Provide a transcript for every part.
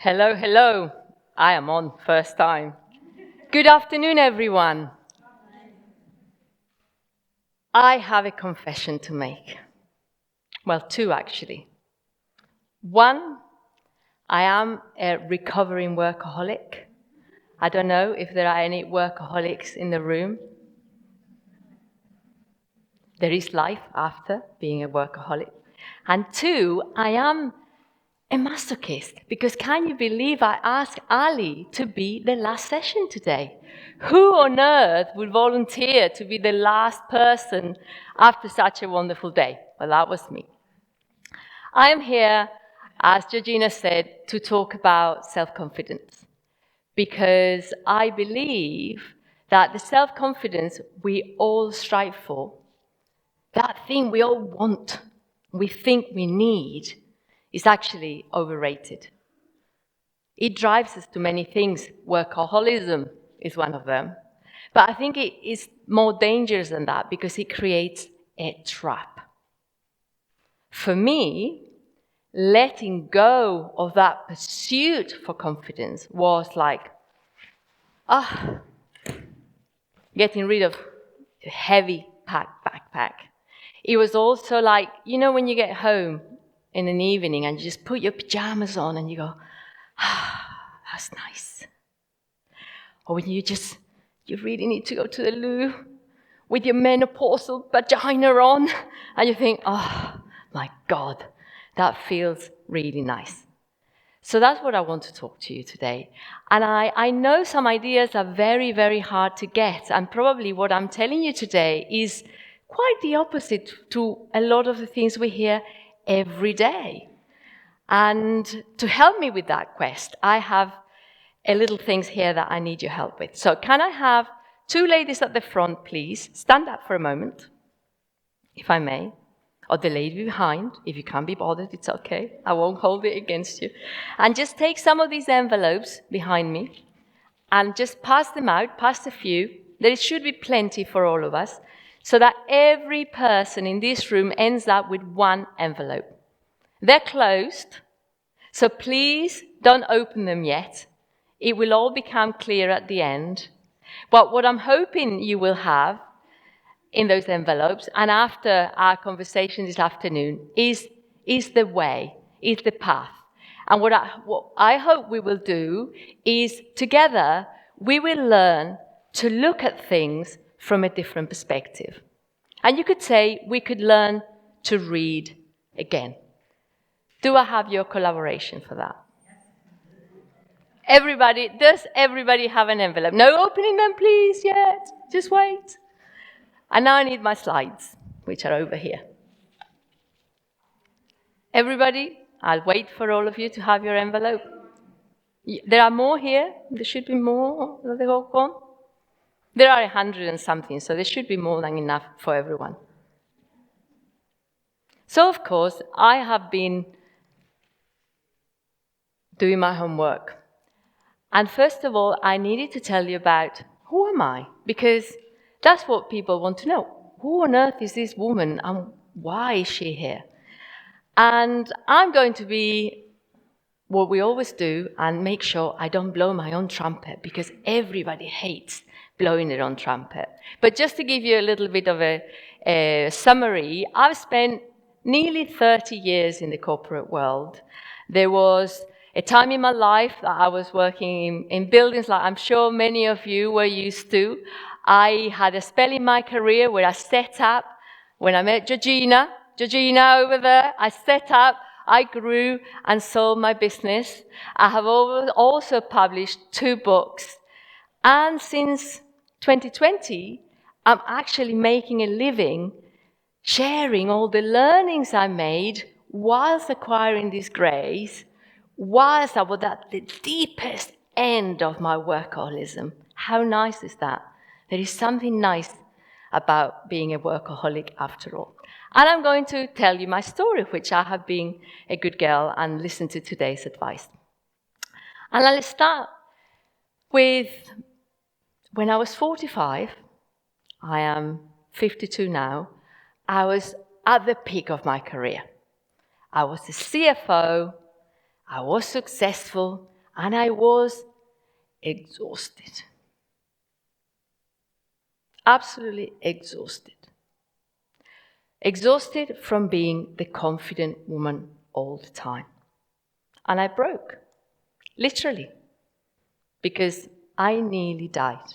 Hello, hello. I am on first time. Good afternoon, everyone. I have a confession to make. Well, two actually. One, I am a recovering workaholic. I don't know if there are any workaholics in the room. There is life after being a workaholic. And two, I am a masochist, because can you believe I asked Ali to be the last session today? Who on earth would volunteer to be the last person after such a wonderful day? Well, that was me. I am here, as Georgina said, to talk about self-confidence, because I believe that the self-confidence we all strive for, that thing we all want, we think we need, is actually overrated. It drives us to many things. Workaholism is one of them. But I think it is more dangerous than that because it creates a trap. For me, letting go of that pursuit for confidence was like, getting rid of a heavy backpack. It was also like, when you get home in an evening and you just put your pajamas on and you go, that's nice. Or when you really need to go to the loo with your menopausal vagina on and you think, oh my God, that feels really nice. So that's what I want to talk to you today. And I know some ideas are very, very hard to get. And probably what I'm telling you today is quite the opposite to a lot of the things we hear every day. And to help me with that quest, I have a little things here that I need your help with. So can I have two ladies at the front, please? Stand up for a moment, if I may. Or the lady behind, if you can't be bothered, it's okay. I won't hold it against you. And just take some of these envelopes behind me and just pass them out, pass a few. There should be plenty for all of us, so that every person in this room ends up with one envelope. They're closed, so please don't open them yet. It will all become clear at the end. But what I'm hoping you will have in those envelopes, and after our conversation this afternoon, is the way, is the path. And what I hope we will do is, together, we will learn to look at things from a different perspective. And you could say we could learn to read again. Do I have your collaboration for that? Does everybody have an envelope? No opening them, please, yet. Just wait. And now I need my slides, which are over here. Everybody, I'll wait for all of you to have your envelope. There are more here. There should be more. Are they all gone? There are 100 and something, so there should be more than enough for everyone. So, of course, I have been doing my homework. And first of all, I needed to tell you about who am I? Because that's what people want to know. Who on earth is this woman and why is she here? And I'm going to be what we always do and make sure I don't blow my own trumpet, because everybody hates blowing their own trumpet. But just to give you a little bit of a summary, I've spent nearly 30 years in the corporate world. There was a time in my life that I was working in buildings like I'm sure many of you were used to. I had a spell in my career where I set up, when I met Georgina over there, I set up, I grew and sold my business. I have also published 2 books. And since 2020, I'm actually making a living sharing all the learnings I made whilst acquiring this grace, whilst I was at the deepest end of my workaholism. How nice is that? There is something nice about being a workaholic after all. And I'm going to tell you my story, which I have been a good girl and listened to today's advice. And I'll start with when I was 45, I am 52 now, I was at the peak of my career. I was the CFO, I was successful, and I was exhausted. Absolutely exhausted. Exhausted from being the confident woman all the time. And I broke, literally, because I nearly died.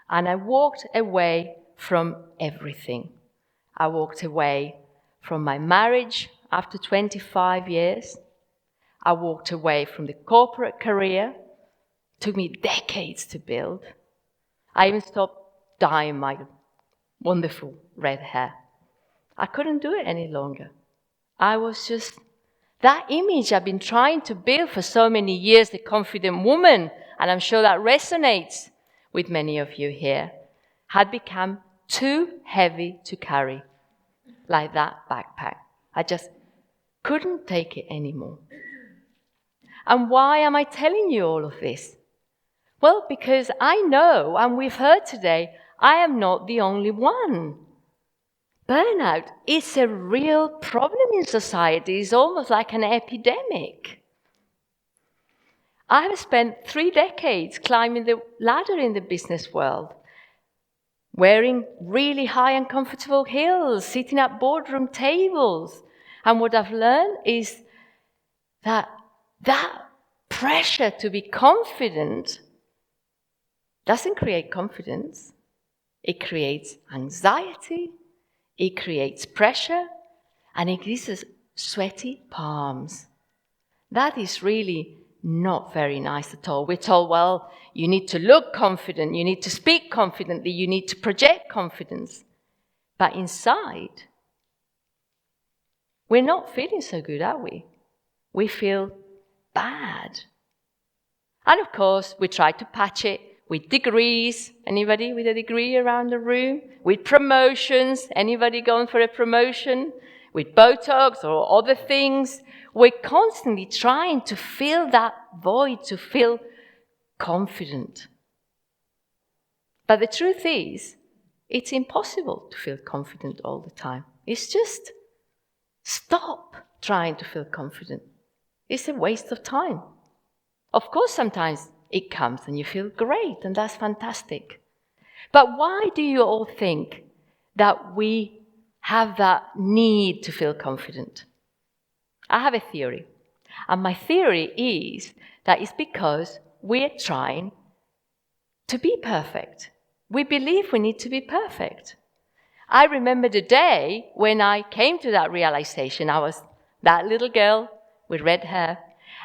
And I walked away from everything. I walked away from my marriage after 25 years. I walked away from the corporate career. It took me decades to build. I even stopped dyeing my wonderful red hair. I couldn't do it any longer. I was just, that image I've been trying to build for so many years, the confident woman, and I'm sure that resonates with many of you here, had become too heavy to carry, like that backpack. I just couldn't take it anymore. And why am I telling you all of this? Well, because I know, and we've heard today, I am not the only one. Burnout is a real problem in society. It's almost like an epidemic. I have spent 3 decades climbing the ladder in the business world, wearing really high and comfortable heels, sitting at boardroom tables. And what I've learned is that pressure to be confident doesn't create confidence. It creates anxiety. It creates pressure, and it gives us sweaty palms. That is really not very nice at all. We're told, well, you need to look confident, you need to speak confidently, you need to project confidence. But inside, we're not feeling so good, are we? We feel bad. And of course, we try to patch it with degrees. Anybody with a degree around the room? With promotions. Anybody going for a promotion? With Botox or other things. We're constantly trying to fill that void, to feel confident. But the truth is, it's impossible to feel confident all the time. It's just stop trying to feel confident. It's a waste of time. Of course, sometimes it comes and you feel great, and that's fantastic. But why do you all think that we have that need to feel confident? I have a theory. And my theory is that it's because we're trying to be perfect. We believe we need to be perfect. I remember the day when I came to that realization. I was that little girl with red hair,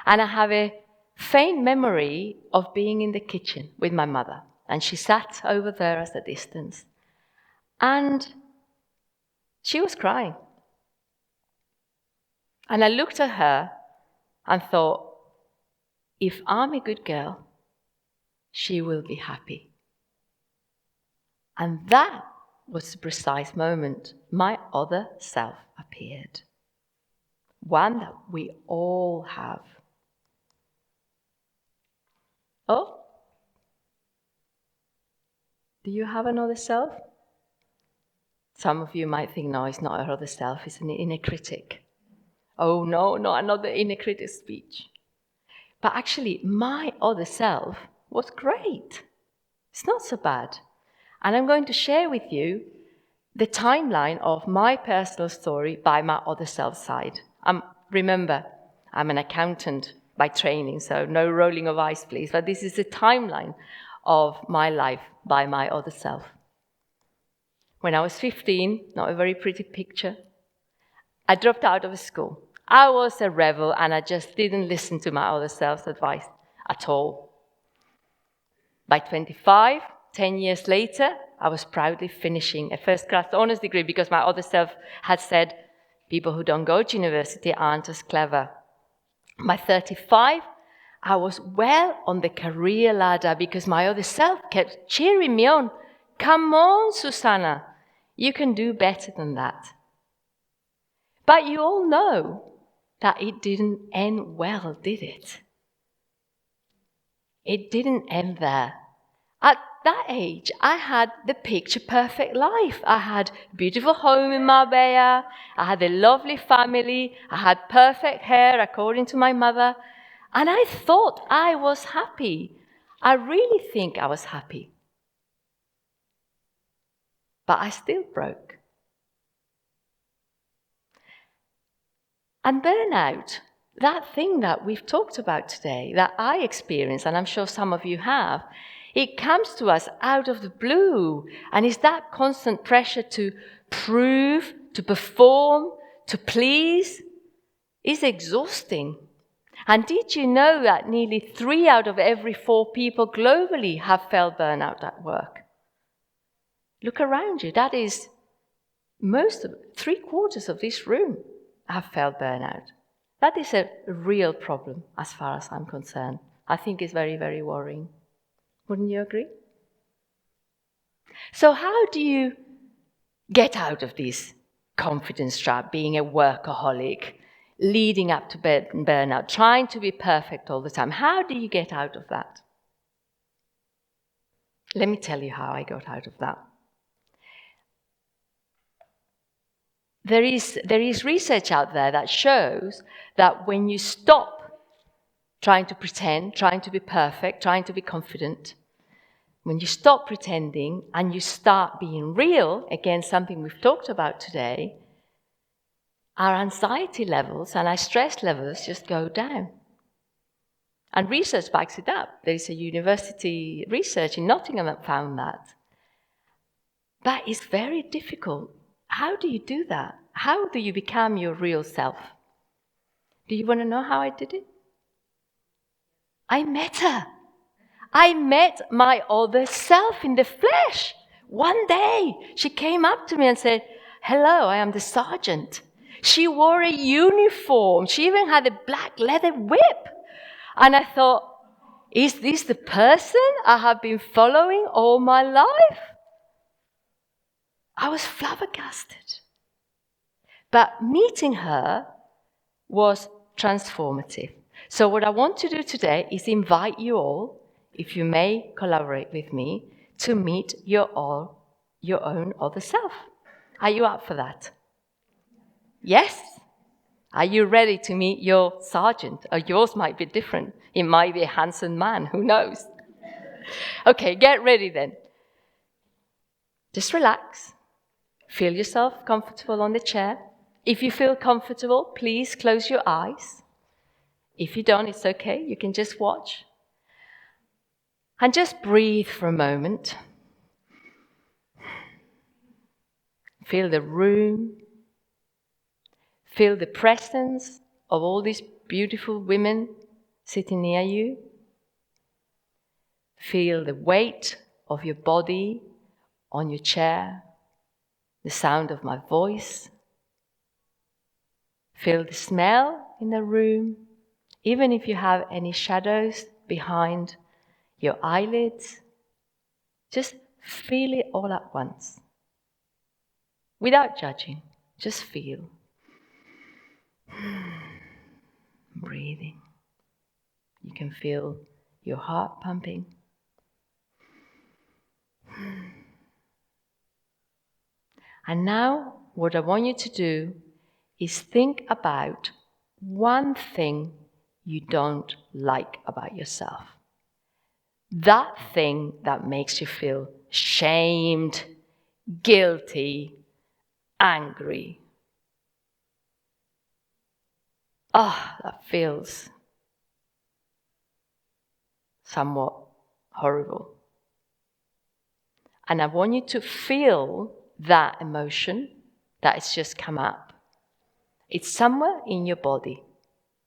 and I have a faint memory of being in the kitchen with my mother, and she sat over there at a distance, and she was crying. And I looked at her and thought, if I'm a good girl, she will be happy. And that was the precise moment my other self appeared. One that we all have. Oh? Do you have another self? Some of you might think, no, it's not another self, it's an inner critic. Oh no, not another inner critic speech. But actually, my other self was great. It's not so bad. And I'm going to share with you the timeline of my personal story by my other self side. Remember, I'm an accountant by training, so no rolling of eyes, please. But this is the timeline of my life by my other self. When I was 15, not a very pretty picture, I dropped out of school. I was a rebel, and I just didn't listen to my other self's advice at all. By 25, 10 years later, I was proudly finishing a first-class honours degree because my other self had said, people who don't go to university aren't as clever. By 35, I was well on the career ladder because my other self kept cheering me on. Come on, Susana, you can do better than that. But you all know that it didn't end well, did it? It didn't end there. At that age, I had the picture perfect life. I had a beautiful home in Marbella. I had a lovely family. I had perfect hair according to my mother. And I thought I was happy. I really think I was happy. But I still broke. And burnout, that thing that we've talked about today, that I experienced, and I'm sure some of you have, it comes to us out of the blue. And it's that constant pressure to prove, to perform, to please is exhausting. And did you know that nearly 3 out of every 4 people globally have felt burnout at work? Look around you. That is 3/4 of this room have felt burnout. That is a real problem as far as I'm concerned. I think it's very, very worrying. Wouldn't you agree? So how do you get out of this confidence trap, being a workaholic, leading up to burnout, trying to be perfect all the time? How do you get out of that? Let me tell you how I got out of that. There is research out there that shows that when you stop trying to pretend, trying to be perfect, trying to be confident, when you stop pretending and you start being real, again, something we've talked about today, our anxiety levels and our stress levels just go down. And research backs it up. There is a university research in Nottingham that found that. But it's very difficult. How do you do that? How do you become your real self? Do you want to know how I did it? I met her. I met my other self in the flesh. One day, she came up to me and said, "Hello, I am the sergeant." She wore a uniform. She even had a black leather whip. And I thought, is this the person I have been following all my life? I was flabbergasted. But meeting her was transformative. So what I want to do today is invite you all, if you may collaborate with me, to meet your own other self. Are you up for that? Yes? Are you ready to meet your sergeant? Or yours might be different. It might be a handsome man, who knows? Okay, get ready then. Just relax. Feel yourself comfortable on the chair. If you feel comfortable, please close your eyes. If you don't, it's okay. You can just watch. And just breathe for a moment. Feel the room. Feel the presence of all these beautiful women sitting near you. Feel the weight of your body on your chair, the sound of my voice. Feel the smell in the room, even if you have any shadows behind your eyelids. Just feel it all at once, without judging. Just feel. Breathing. You can feel your heart pumping. And now, what I want you to do is think about one thing you don't like about yourself. That thing that makes you feel shamed, guilty, angry. That feels somewhat horrible. And I want you to feel that emotion that has just come up. It's somewhere in your body.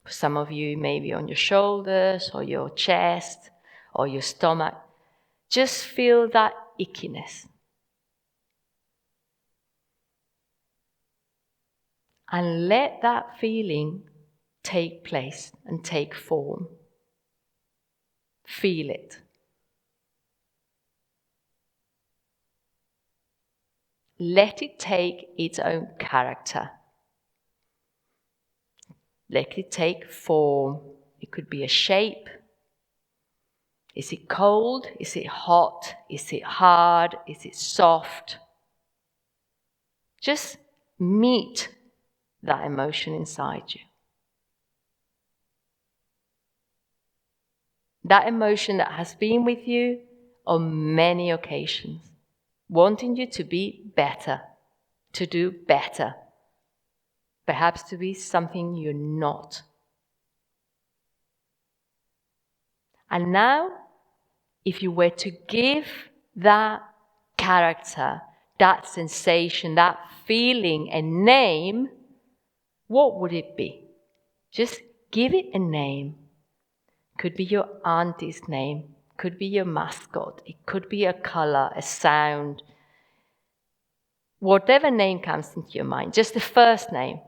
For some of you, maybe on your shoulders or your chest or your stomach. Just feel that ickiness. And let that feeling take place and take form. Feel it. Let it take its own character. Let it take form. It could be a shape. Is it cold? Is it hot? Is it hard? Is it soft? Just meet that emotion inside you. That emotion that has been with you on many occasions, wanting you to be better, to do better, perhaps to be something you're not. And now, if you were to give that character, that sensation, that feeling a name, what would it be? Just give it a name. Could be your auntie's name, could be your mascot, it could be a color, a sound. Whatever name comes into your mind, just the first name.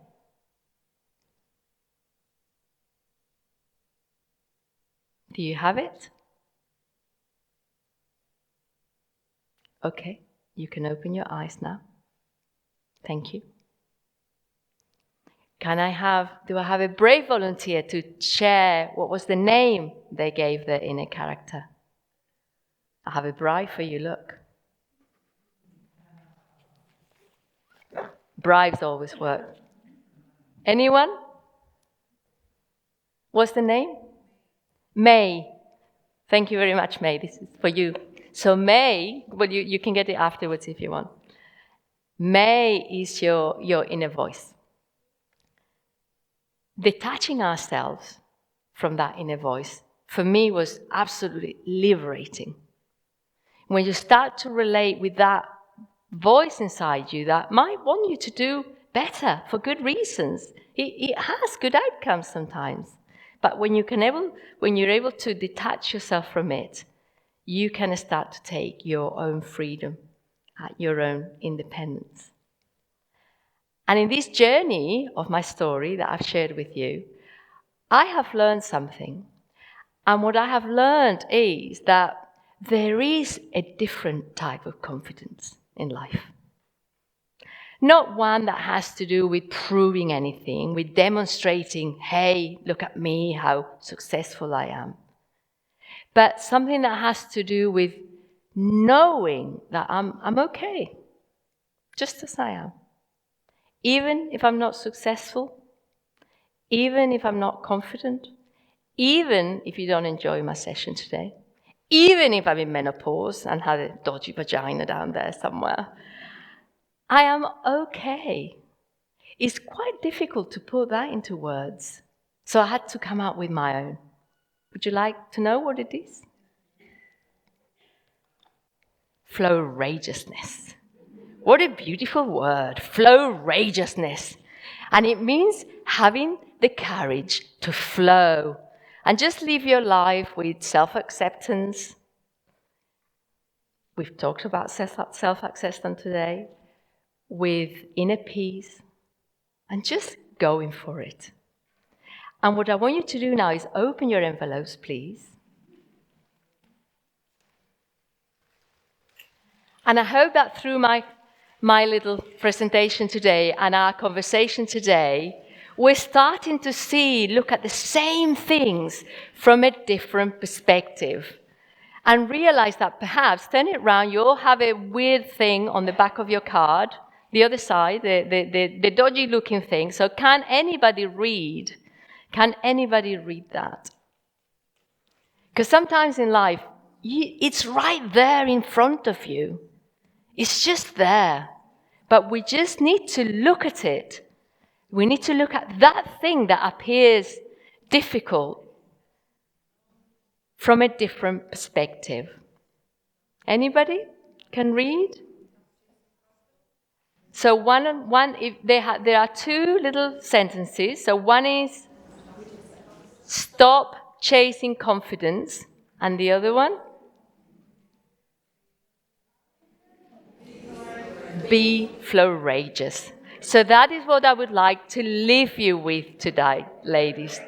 Do you have it? Okay, you can open your eyes now. Thank you. Do I have a brave volunteer to share what was the name they gave their inner character? I have a bribe for you, look. Bribes always work. Anyone? What's the name? May. Thank you very much, May. This is for you. So May, well, you can get it afterwards if you want. May is your inner voice. Detaching ourselves from that inner voice, for me, was absolutely liberating. When you start to relate with that voice inside you that might want you to do better for good reasons, it has good outcomes sometimes. But when you're able to detach yourself from it, you can start to take your own freedom, your own independence. And in this journey of my story that I've shared with you, I have learned something. And what I have learned is that there is a different type of confidence in life. Not one that has to do with proving anything, with demonstrating, hey, look at me, how successful I am. But something that has to do with knowing that I'm okay, just as I am. Even if I'm not successful, even if I'm not confident, even if you don't enjoy my session today, even if I'm in menopause and have a dodgy vagina down there somewhere, I am okay. It's quite difficult to put that into words. So I had to come up with my own. Would you like to know what it is? Flow-rageousness. What a beautiful word, flow-rageousness. And it means having the courage to flow and just live your life with self-acceptance. We've talked about self-acceptance today, with inner peace, and just going for it. And what I want you to do now is open your envelopes, please. And I hope that through my little presentation today and our conversation today, we're starting to look at the same things from a different perspective. And realize that perhaps, turn it around, you'll have a weird thing on the back of your card, the other side, the dodgy looking thing. So can anybody read that? Because sometimes in life, it's right there in front of you. It's just there. But we just need to look at it. We need to look at that thing that appears difficult from a different perspective. Anybody can read? So there are two little sentences. So one is stop chasing confidence, and the other one, be flow-rageous. So that is what I would like to leave you with today, ladies.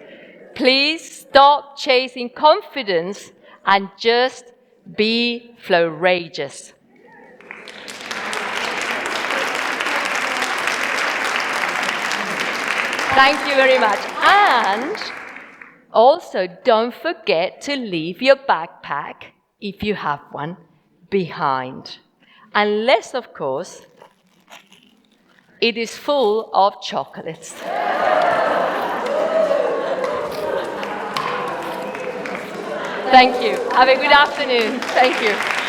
Please stop chasing confidence and just be flow-rageous. Thank you very much. And Also, don't forget to leave your backpack, if you have one, behind. Unless, of course, it is full of chocolates. Thank you. Have a good afternoon. Thank you.